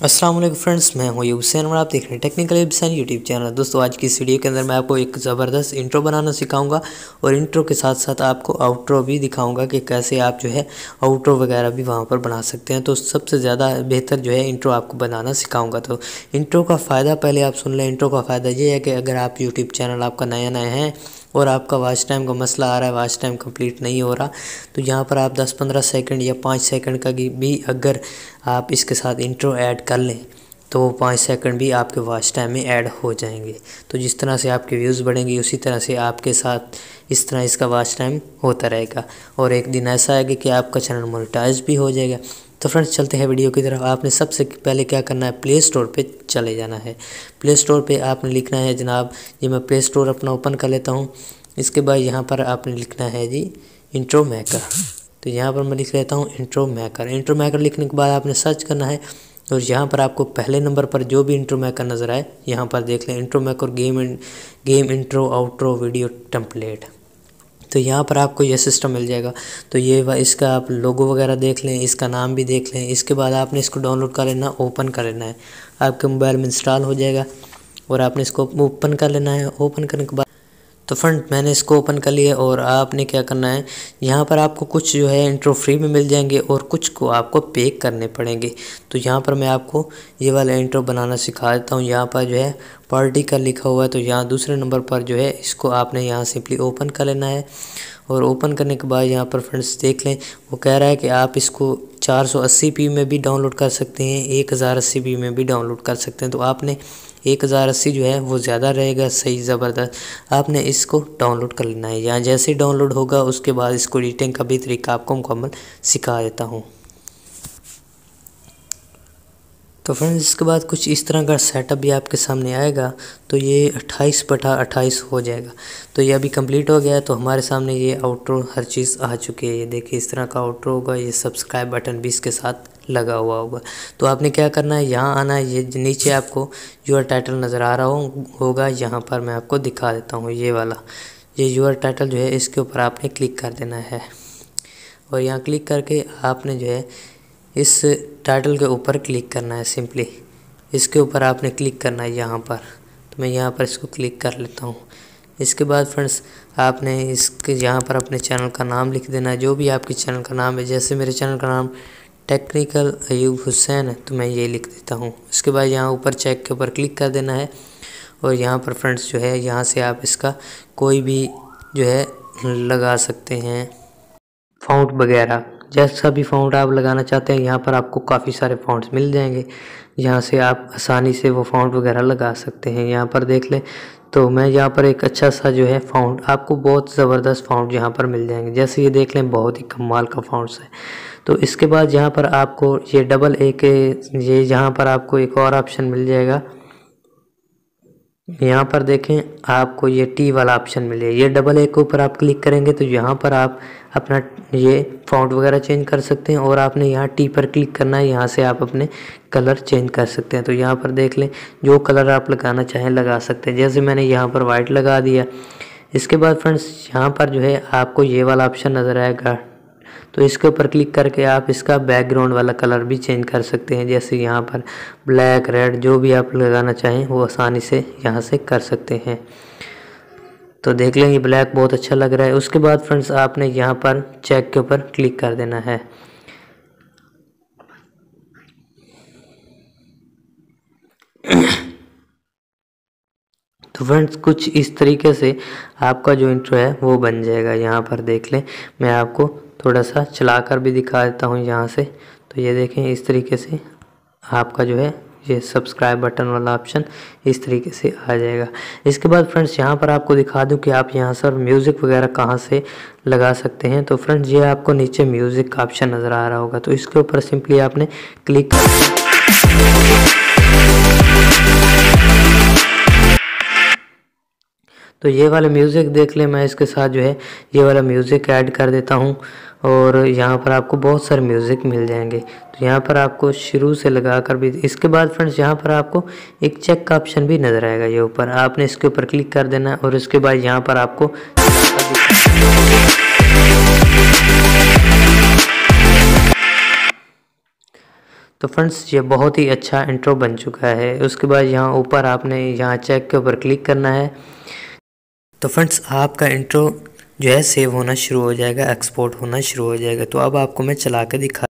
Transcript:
अस्सलाम वालेकुम फ्रेंड्स, मैं हूं हुसैन और आप देख रहे हैं टेक्निकल हुसैन यूट्यूब चैनल। दोस्तों, आज की इस वीडियो के अंदर मैं आपको एक ज़बरदस्त इंट्रो बनाना सिखाऊंगा और इंट्रो के साथ साथ आपको आउट्रो भी दिखाऊंगा कि कैसे आप जो है आउट्रो वगैरह भी वहां पर बना सकते हैं। तो सबसे ज़्यादा बेहतर जो है इंट्रो आपको बनाना सिखाऊंगा। तो इंट्रो का फ़ायदा पहले आप सुन लें। इंट्रो का फ़ायदा ये है कि अगर आप यूट्यूब चैनल आपका नया नया है और आपका वॉच टाइम का मसला आ रहा है, वॉच टाइम कंप्लीट नहीं हो रहा, तो यहाँ पर आप 10-15 सेकंड या 5 सेकंड का भी अगर आप इसके साथ इंट्रो ऐड कर लें तो वो 5 सेकंड भी आपके वॉच टाइम में ऐड हो जाएंगे। तो जिस तरह से आपके व्यूज़ बढ़ेंगे उसी तरह से आपके साथ इस तरह इसका वॉच टाइम होता रहेगा और एक दिन ऐसा आएगा कि आपका चैनल मोनेटाइज भी हो जाएगा। तो फ्रेंड्स, चलते हैं वीडियो की तरफ। आपने सबसे पहले क्या करना है, प्ले स्टोर पे चले जाना है। प्ले स्टोर पे आपने लिखना है जनाब, ये मैं प्ले स्टोर अपना ओपन कर लेता हूँ। इसके बाद यहाँ पर आपने लिखना है जी इंट्रो मेकर। तो यहाँ पर मैं लिख लेता हूँ इंट्रो मेकर। इंट्रो मेकर लिखने के बाद आपने सर्च करना है और यहाँ पर आपको पहले नंबर पर जो भी इंट्रो मेकर नज़र आए यहाँ पर देख लें, intro maker game intro outro video template. तो यहाँ पर आपको ये सिस्टम मिल जाएगा। तो ये इसका आप लोगो वगैरह देख लें, इसका नाम भी देख लें। इसके बाद आपने इसको डाउनलोड कर लेना, ओपन कर लेना है। आपके मोबाइल में इंस्टॉल हो जाएगा और आपने इसको ओपन कर लेना है। ओपन करने के बाद तो फ्रेंड, मैंने इसको ओपन कर लिया और आपने क्या करना है, यहाँ पर आपको कुछ जो है इंट्रो फ्री में मिल जाएंगे और कुछ को आपको पे करने पड़ेंगे। तो यहाँ पर मैं आपको ये वाला इंट्रो बनाना सिखा देता हूँ। यहाँ पर जो है पार्टी का लिखा हुआ है, तो यहाँ दूसरे नंबर पर जो है इसको आपने यहाँ सिंपली ओपन कर लेना है। और ओपन करने के बाद यहाँ पर फ्रेंड्स देख लें, वो कह रहा है कि आप इसको 480p में भी डाउनलोड कर सकते हैं, 1080p में भी डाउनलोड कर सकते हैं। तो आपने 1080 जो है वो ज़्यादा रहेगा, सही ज़बरदस्त। आपने इसको डाउनलोड कर लेना है। यहाँ जैसे ही डाउनलोड होगा उसके बाद इसको एडिटिंग का भी तरीका आपको मुकम्मल सिखा देता हूँ। तो फ्रेंड्स, इसके बाद कुछ इस तरह का सेटअप भी आपके सामने आएगा। तो ये 28/28 हो जाएगा। तो ये अभी कंप्लीट हो गया है। तो हमारे सामने ये आउट्रो हर चीज़ आ चुकी है। ये देखिए इस तरह का आउट्रो होगा। ये सब्सक्राइब बटन भी इसके साथ लगा हुआ होगा। तो आपने क्या करना है, यहाँ आना है। ये नीचे आपको यूआर टाइटल नज़र आ रहा होगा, यहाँ पर मैं आपको दिखा देता हूँ। ये वाला ये यूआर टाइटल जो है इसके ऊपर आपने क्लिक कर देना है और यहाँ क्लिक करके आपने जो है इस टाइटल के ऊपर क्लिक करना है। सिंपली इसके ऊपर आपने क्लिक करना है यहाँ पर। तो मैं यहाँ पर इसको क्लिक कर लेता हूँ। इसके बाद फ्रेंड्स, आपने इसके यहाँ पर अपने चैनल का नाम लिख देना है, जो भी आपके चैनल का नाम है। जैसे मेरे चैनल का नाम टेक्निकल अयूब हुसैन है तो मैं ये लिख देता हूँ। इसके बाद यहाँ ऊपर चेक के ऊपर क्लिक कर देना है और यहाँ पर फ्रेंड्स जो है यहाँ से आप इसका कोई भी जो है लगा सकते हैं फ़ॉन्ट वगैरह। जैसा भी फ़ॉन्ट आप लगाना चाहते हैं यहाँ पर आपको काफ़ी सारे फ़ॉन्ट्स मिल जाएंगे। यहाँ से आप आसानी से वो फ़ॉन्ट वगैरह लगा सकते हैं। यहाँ पर देख लें, तो मैं यहाँ पर एक अच्छा सा जो है फ़ॉन्ट, आपको बहुत ज़बरदस्त फ़ॉन्ट यहाँ पर मिल जाएंगे। जैसे ये देख लें, बहुत ही कमाल का फ़ॉन्ट्स है। तो इसके बाद यहाँ पर आपको ये डबल ए के ये यहाँ पर आपको एक और ऑप्शन मिल जाएगा। यहाँ पर देखें, आपको ये टी वाला ऑप्शन मिले। ये डबल ए के ऊपर आप क्लिक करेंगे तो यहाँ पर आप अपना ये फ़ॉन्ट वगैरह चेंज कर सकते हैं और आपने यहाँ टी पर क्लिक करना है। यहाँ से आप अपने कलर चेंज कर सकते हैं। तो यहाँ पर देख लें, जो कलर आप लगाना चाहें लगा सकते हैं। जैसे मैंने यहाँ पर वाइट लगा दिया। इसके बाद फ्रेंड्स, यहाँ पर जो है आपको ये वाला ऑप्शन नज़र आएगा। तो इसके ऊपर क्लिक करके आप इसका बैकग्राउंड वाला कलर भी चेंज कर सकते हैं। जैसे यहाँ पर ब्लैक, रेड, जो भी आप लगाना चाहें वो आसानी से यहाँ से कर सकते हैं। तो देख लें, ये ब्लैक बहुत अच्छा लग रहा है। उसके बाद फ्रेंड्स, आपने यहाँ पर चेक के ऊपर क्लिक कर देना है। तो फ्रेंड्स, कुछ इस तरीके से आपका जो इंट्रो है वो बन जाएगा। यहाँ पर देख लें, मैं आपको थोड़ा सा चलाकर भी दिखा देता हूँ यहाँ से। तो ये देखें, इस तरीके से आपका जो है ये सब्सक्राइब बटन वाला ऑप्शन इस तरीके से आ जाएगा। इसके बाद फ्रेंड्स, यहाँ पर आपको दिखा दूँ कि आप यहाँ से म्यूज़िक वगैरह कहाँ से लगा सकते हैं। तो फ्रेंड्स, ये आपको नीचे म्यूज़िक का ऑप्शन नज़र आ रहा होगा। तो इसके ऊपर सिंपली आपने क्लिक तो ये वाला म्यूज़िक देख लें, मैं इसके साथ जो है ये वाला म्यूज़िक ऐड कर देता हूँ और यहाँ पर आपको बहुत सारे म्यूज़िक मिल जाएंगे। तो यहाँ पर आपको शुरू से लगा कर भी। इसके बाद फ्रेंड्स, यहाँ पर आपको एक चेक का ऑप्शन भी नज़र आएगा। ये ऊपर आपने इसके ऊपर क्लिक कर देना है और इसके बाद यहाँ पर आपको तो फ्रेंड्स ये बहुत ही अच्छा इंट्रो बन चुका है। उसके बाद यहाँ ऊपर आपने यहाँ चेक के ऊपर क्लिक करना है। तो फ्रेंड्स आपका इंट्रो जो है सेव होना शुरू हो जाएगा, एक्सपोर्ट होना शुरू हो जाएगा। तो अब आपको मैं चला के दिखा